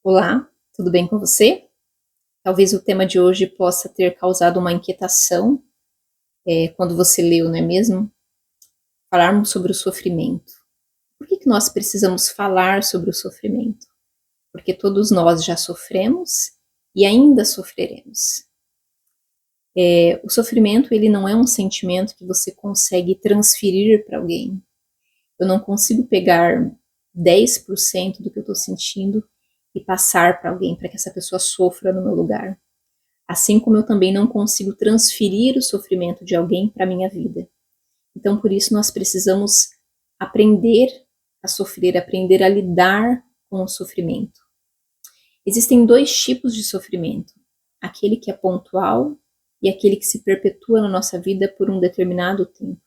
Olá, tudo bem com você? Talvez o tema de hoje possa ter causado uma inquietação quando você leu, não é mesmo? Falarmos sobre o sofrimento. Por que nós precisamos falar sobre o sofrimento? Porque todos nós já sofremos e ainda sofreremos. O sofrimento, ele não é um sentimento que você consegue transferir para alguém. Eu não consigo pegar 10% do que eu estou sentindo e passar para alguém, para que essa pessoa sofra no meu lugar. Assim como eu também não consigo transferir o sofrimento de alguém para a minha vida. Então, por isso, nós precisamos aprender a sofrer, aprender a lidar com o sofrimento. Existem dois tipos de sofrimento: aquele que é pontual e aquele que se perpetua na nossa vida por um determinado tempo.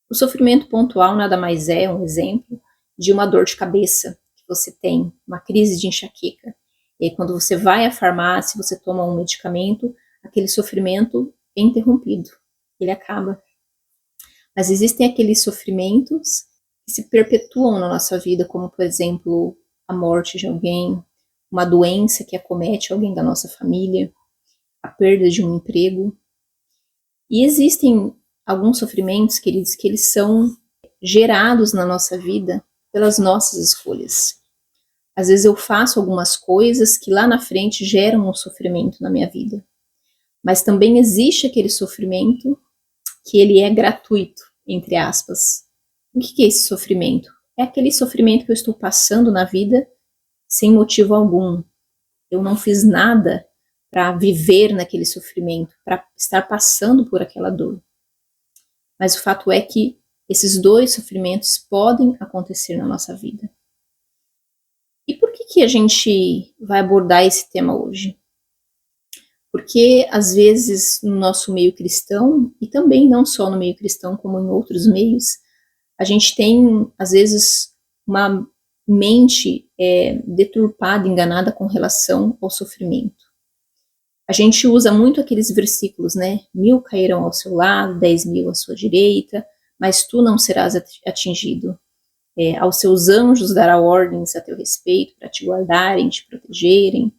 O sofrimento pontual nada mais é um exemplo de uma dor de cabeça que você tem, uma crise de enxaqueca. E aí, quando você vai à farmácia, você toma um medicamento, aquele sofrimento é interrompido, ele acaba. Mas existem aqueles sofrimentos que se perpetuam na nossa vida, como, por exemplo, a morte de alguém, uma doença que acomete alguém da nossa família, a perda de um emprego. E existem alguns sofrimentos, queridos, que eles são gerados na nossa vida pelas nossas escolhas. Às vezes eu faço algumas coisas que lá na frente geram um sofrimento na minha vida. Mas também existe aquele sofrimento que ele é gratuito, entre aspas. O que é esse sofrimento? É aquele sofrimento que eu estou passando na vida sem motivo algum. Eu não fiz nada para viver naquele sofrimento, para estar passando por aquela dor. Mas o fato é que esses dois sofrimentos podem acontecer na nossa vida. E por que a gente vai abordar esse tema hoje? Porque, às vezes, no nosso meio cristão, e também não só no meio cristão, como em outros meios, a gente tem, às vezes, uma mente deturpada, enganada com relação ao sofrimento. A gente usa muito aqueles versículos, né? 1000 cairão ao seu lado, 10.000 à sua direita, mas tu não serás atingido. Aos seus anjos dará ordens a teu respeito para te guardarem, te protegerem,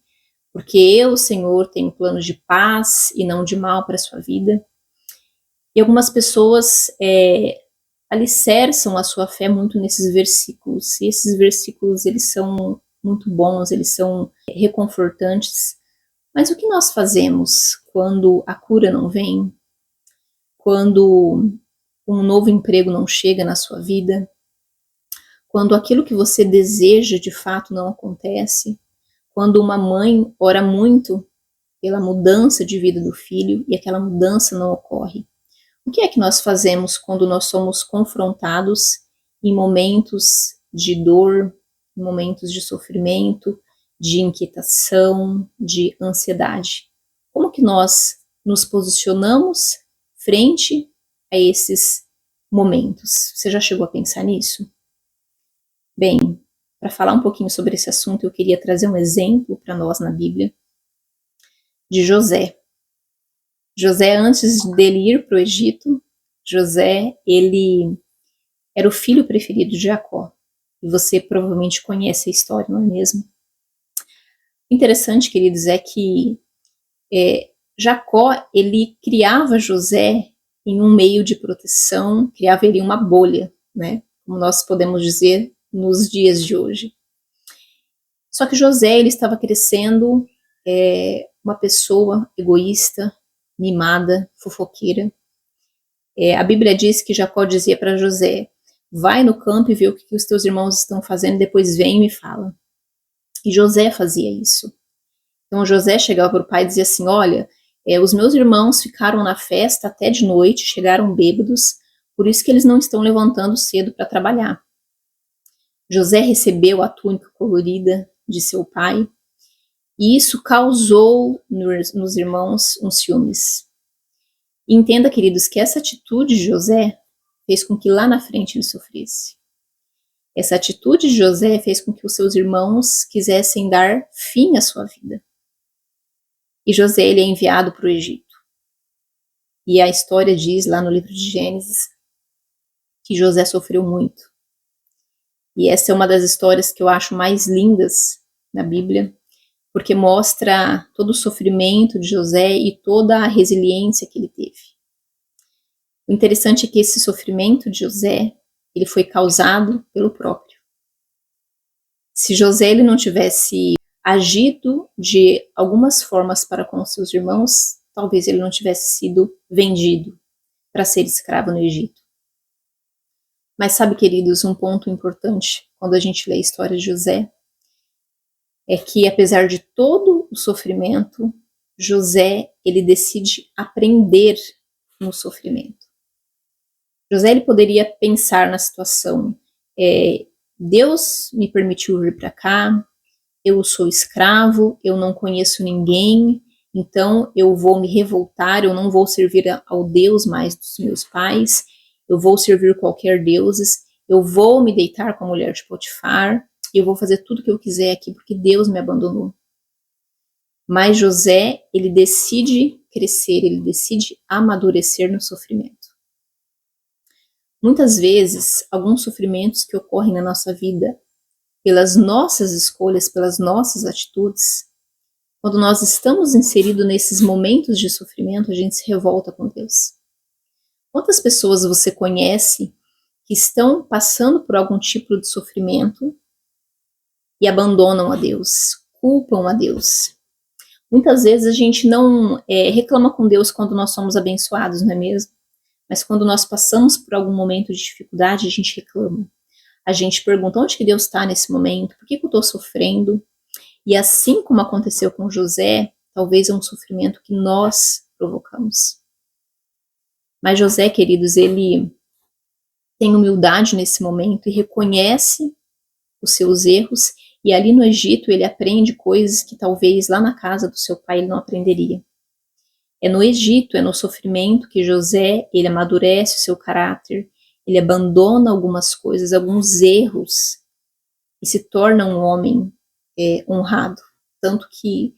porque eu, Senhor, tenho planos de paz e não de mal para a sua vida. E algumas pessoas alicerçam a sua fé muito nesses versículos, e esses versículos, eles são muito bons, eles são reconfortantes. Mas o que nós fazemos quando a cura não vem? Quando um novo emprego não chega na sua vida? Quando aquilo que você deseja de fato não acontece? Quando uma mãe ora muito pela mudança de vida do filho e aquela mudança não ocorre? O que é que nós fazemos quando nós somos confrontados em momentos de dor, em momentos de sofrimento, de inquietação, de ansiedade? Como que nós nos posicionamos frente a esses momentos? Você já chegou a pensar nisso? Bem, para falar um pouquinho sobre esse assunto, eu queria trazer um exemplo para nós na Bíblia de José. José, antes dele ir para o Egito, José, ele era o filho preferido de Jacó. E você provavelmente conhece a história, não é mesmo? Interessante, queridos, é que Jacó, ele criava José em um meio de proteção, criava ele em uma bolha, né? Como nós podemos dizer nos dias de hoje. Só que José, ele estava crescendo uma pessoa egoísta, mimada, fofoqueira. A Bíblia diz que Jacó dizia para José: vai no campo e vê o que os teus irmãos estão fazendo, depois vem e me fala. E José fazia isso. Então José chegava para o pai e dizia assim: olha, os meus irmãos ficaram na festa até de noite, chegaram bêbados, por isso que eles não estão levantando cedo para trabalhar. José recebeu a túnica colorida de seu pai, e isso causou nos irmãos uns ciúmes. E entenda, queridos, que essa atitude de José fez com que lá na frente ele sofresse. Essa atitude de José fez com que os seus irmãos quisessem dar fim à sua vida. E José, ele é enviado para o Egito. E a história diz lá no livro de Gênesis que José sofreu muito. E essa é uma das histórias que eu acho mais lindas na Bíblia, porque mostra todo o sofrimento de José e toda a resiliência que ele teve. O interessante é que esse sofrimento de José, ele foi causado pelo próprio. Se José ele não tivesse agido de algumas formas para com seus irmãos, talvez ele não tivesse sido vendido para ser escravo no Egito. Mas sabe, queridos, um ponto importante quando a gente lê a história de José é que, apesar de todo o sofrimento, José ele decide aprender no sofrimento. José ele poderia pensar na situação: Deus me permitiu vir para cá, eu sou escravo, eu não conheço ninguém, então eu vou me revoltar, eu não vou servir ao Deus mais dos meus pais, eu vou servir qualquer deuses, eu vou me deitar com a mulher de Potifar, eu vou fazer tudo o que eu quiser aqui porque Deus me abandonou. Mas José, ele decide crescer, ele decide amadurecer no sofrimento. Muitas vezes, alguns sofrimentos que ocorrem na nossa vida, pelas nossas escolhas, pelas nossas atitudes, quando nós estamos inseridos nesses momentos de sofrimento, a gente se revolta com Deus. Quantas pessoas você conhece que estão passando por algum tipo de sofrimento e abandonam a Deus, culpam a Deus? Muitas vezes a gente não reclama com Deus quando nós somos abençoados, não é mesmo? Mas quando nós passamos por algum momento de dificuldade, a gente reclama. A gente pergunta: onde que Deus está nesse momento? Por que eu estou sofrendo? E assim como aconteceu com José, talvez é um sofrimento que nós provocamos. Mas José, queridos, ele tem humildade nesse momento e reconhece os seus erros, e ali no Egito ele aprende coisas que talvez lá na casa do seu pai ele não aprenderia. É no Egito, é no sofrimento que José, ele amadurece o seu caráter, ele abandona algumas coisas, alguns erros, e se torna um homem honrado. Tanto que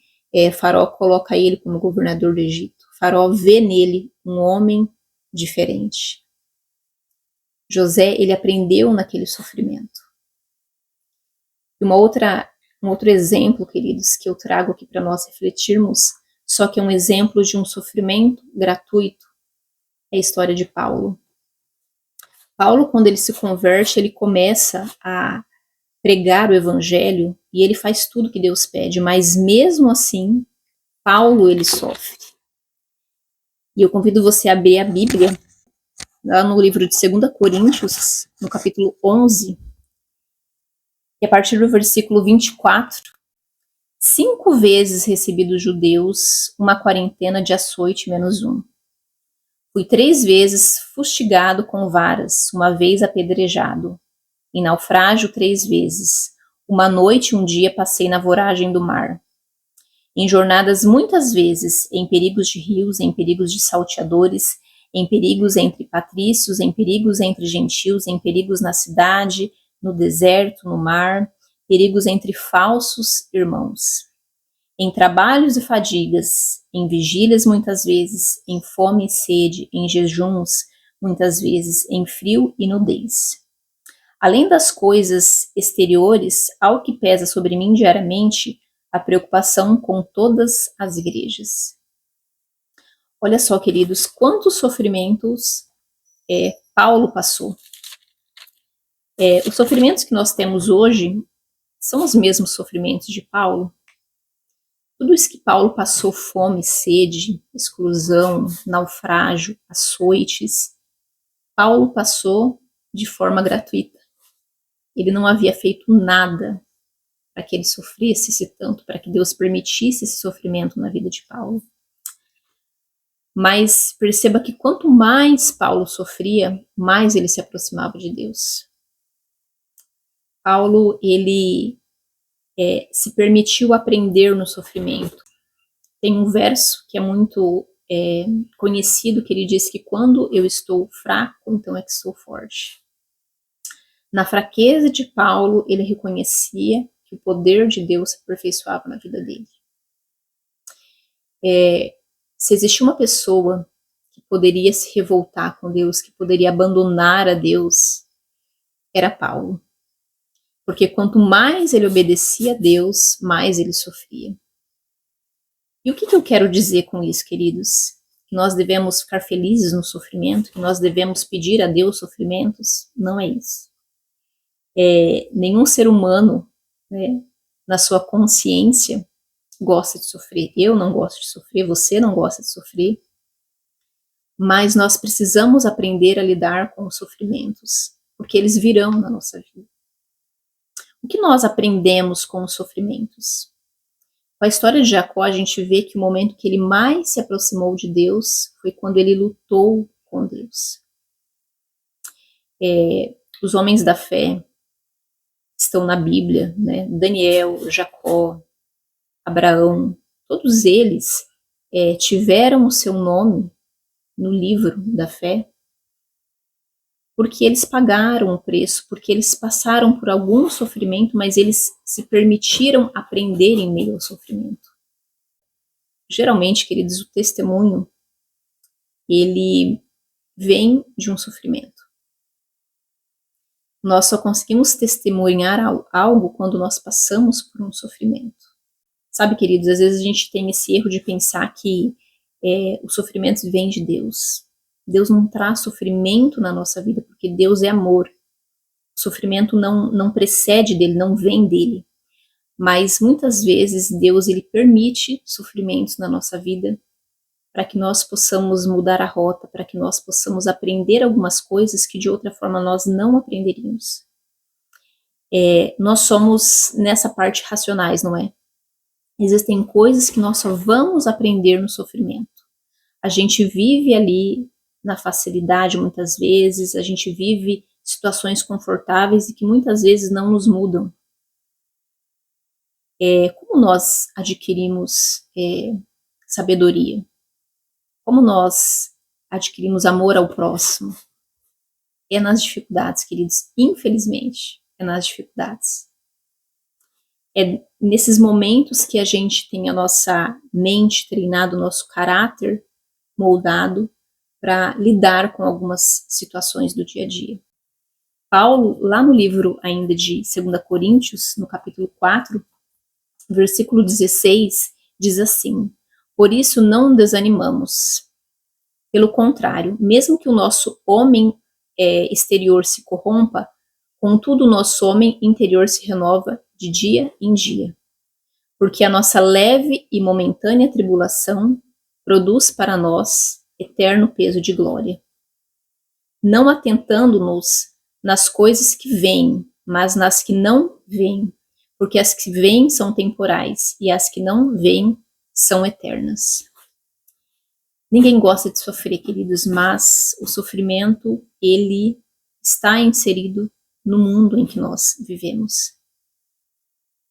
Faraó coloca ele como governador do Egito. Faraó vê nele um homem diferente. José, ele aprendeu naquele sofrimento. E um outro exemplo, queridos, que eu trago aqui para nós refletirmos, só que é um exemplo de um sofrimento gratuito, é a história de Paulo. Paulo, quando ele se converte, ele começa a pregar o evangelho e ele faz tudo que Deus pede, mas mesmo assim, Paulo, ele sofre. E eu convido você a abrir a Bíblia, lá no livro de 2 Coríntios, no capítulo 11, e a partir do versículo 24, 5 vezes recebi dos judeus uma quarentena de açoite menos um. Fui 3 vezes fustigado com varas, uma vez apedrejado. Em naufrágio 3 vezes. Uma noite e um dia passei na voragem do mar. Em jornadas muitas vezes, em perigos de rios, em perigos de salteadores, em perigos entre patrícios, em perigos entre gentios, em perigos na cidade, no deserto, no mar, perigos entre falsos irmãos. Em trabalhos e fadigas, em vigílias muitas vezes, em fome e sede, em jejuns muitas vezes, em frio e nudez. Além das coisas exteriores, ao que pesa sobre mim diariamente, a preocupação com todas as igrejas. Olha só, queridos, quantos sofrimentos Paulo passou. Os sofrimentos que nós temos hoje são os mesmos sofrimentos de Paulo. Tudo isso que Paulo passou, fome, sede, exclusão, naufrágio, açoites, Paulo passou de forma gratuita. Ele não havia feito nada para que ele sofresse esse tanto, para que Deus permitisse esse sofrimento na vida de Paulo. Mas perceba que quanto mais Paulo sofria, mais ele se aproximava de Deus. Paulo, ele se permitiu aprender no sofrimento. Tem um verso que é muito conhecido, que ele diz que quando eu estou fraco, então é que sou forte. Na fraqueza de Paulo, ele reconhecia que o poder de Deus se aperfeiçoava na vida dele. Se existia uma pessoa que poderia se revoltar com Deus, que poderia abandonar a Deus, era Paulo. Porque quanto mais ele obedecia a Deus, mais ele sofria. E o que eu quero dizer com isso, queridos? Que nós devemos ficar felizes no sofrimento, que nós devemos pedir a Deus sofrimentos? Não é isso. Nenhum ser humano, né, na sua consciência, gosta de sofrer. Eu não gosto de sofrer, você não gosta de sofrer. Mas nós precisamos aprender a lidar com os sofrimentos, porque eles virão na nossa vida. O que nós aprendemos com os sofrimentos? Com a história de Jacó, a gente vê que o momento que ele mais se aproximou de Deus foi quando ele lutou com Deus. Os homens da fé estão na Bíblia, né? Daniel, Jacó, Abraão, todos eles tiveram o seu nome no livro da fé porque eles pagaram o preço, porque eles passaram por algum sofrimento, mas eles se permitiram aprender em meio ao sofrimento. Geralmente, queridos, o testemunho, ele vem de um sofrimento. Nós só conseguimos testemunhar algo quando nós passamos por um sofrimento. Sabe, queridos, às vezes a gente tem esse erro de pensar que o sofrimento vem de Deus. Deus não traz sofrimento na nossa vida, porque Deus é amor. O sofrimento não precede dele, não vem dele. Mas muitas vezes Deus ele permite sofrimentos na nossa vida para que nós possamos mudar a rota, para que nós possamos aprender algumas coisas que de outra forma nós não aprenderíamos. Nós somos nessa parte racionais, não é? Existem coisas que nós só vamos aprender no sofrimento. A gente vive ali na facilidade muitas vezes, a gente vive situações confortáveis e que muitas vezes não nos mudam. Como nós adquirimos sabedoria? Como nós adquirimos amor ao próximo? É nas dificuldades, queridos. Infelizmente, é nas dificuldades. É nesses momentos que a gente tem a nossa mente treinada, o nosso caráter moldado para lidar com algumas situações do dia a dia. Paulo, lá no livro ainda de 2 Coríntios, no capítulo 4, versículo 16, diz assim: por isso não desanimamos. Pelo contrário, mesmo que o nosso homem exterior se corrompa, contudo o nosso homem interior se renova de dia em dia. Porque a nossa leve e momentânea tribulação produz para nós eterno peso de glória. Não atentando-nos nas coisas que vêm, mas nas que não vêm, porque as que vêm são temporais e as que não vêm são eternas. Ninguém gosta de sofrer, queridos, mas o sofrimento, ele está inserido no mundo em que nós vivemos.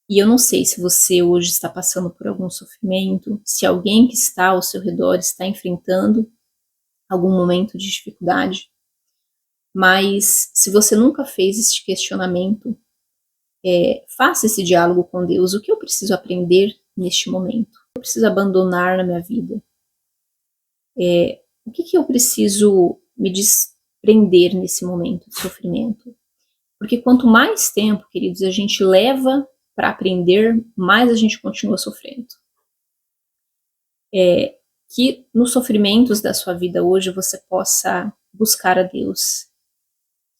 E eu não sei se você hoje está passando por algum sofrimento, se alguém que está ao seu redor está enfrentando algum momento de dificuldade, mas se você nunca fez este questionamento, faça esse diálogo com Deus. O que eu preciso aprender neste momento? O que eu preciso abandonar na minha vida? O que eu preciso me desprender nesse momento de sofrimento? Porque quanto mais tempo, queridos, a gente leva para aprender, mais a gente continua sofrendo. Que nos sofrimentos da sua vida hoje você possa buscar a Deus.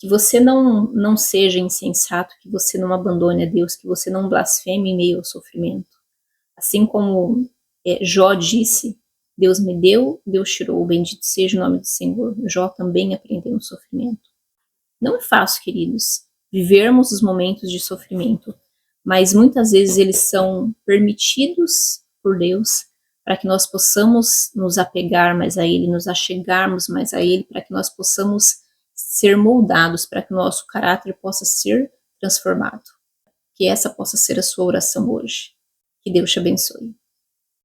Que você não seja insensato, que você não abandone a Deus, que você não blasfeme em meio ao sofrimento. Assim como Jó disse, Deus me deu, Deus tirou, bendito seja o nome do Senhor. Jó também aprendeu no sofrimento. Não é fácil, queridos, vivermos os momentos de sofrimento, mas muitas vezes eles são permitidos por Deus para que nós possamos nos apegar mais a Ele, nos achegarmos mais a Ele, para que nós possamos ser moldados, para que o nosso caráter possa ser transformado. Que essa possa ser a sua oração hoje. Que Deus te abençoe.